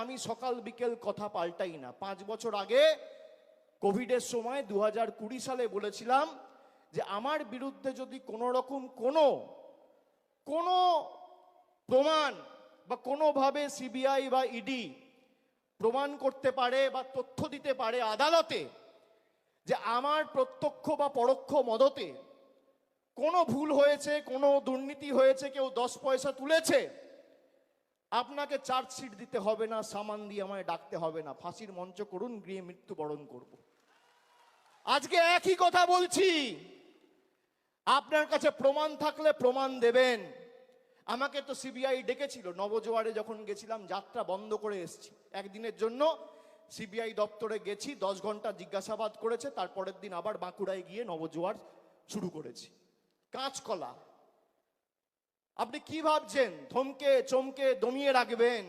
আমি সকাল বিকেল কথা পাল্টাই না। 5 বছর আগে কোভিডের সময় 2020 সালে বলেছিলাম যে আমার বিরুদ্ধে যদি কোনো রকম কোনো প্রমাণ বা কোনোভাবে সিবিআই বা ইডি প্রমাণ করতে পারে বা তথ্য দিতে পারে আদালতে যে আমার প্রত্যক্ষ বা পরোক্ষ মদতে কোনো ভুল হয়েছে, কোনো দুর্নীতি হয়েছে, কেউ 10 পয়সা তুলেছে, আপনাকে চার্জশিট দিতে হবে না, সামান দিয়ে আমায় ডাকতে হবে না, ফাঁসির মঞ্চ করুন, গিয়ে মৃত্যুবরণ করব। আজকে একই কথা বলছি, আপনার কাছে প্রমাণ থাকলে প্রমাণ দেবেন। আমাকে তো সিবিআই ডেকেছিল, নবজোয়ারে যখন গেছিলাম যাত্রা বন্ধ করে এসেছি, একদিনের জন্য সিবিআই দপ্তরে গেছি, 10 ঘন্টা জিজ্ঞাসাবাদ করেছে, তারপরের দিন আবার বাঁকুড়ায় গিয়ে নবজোয়ার শুরু করেছি। কাঁচকলা, আপনি কি ভাবছেন থমকে চমকে দমিয়ে রাখবেন?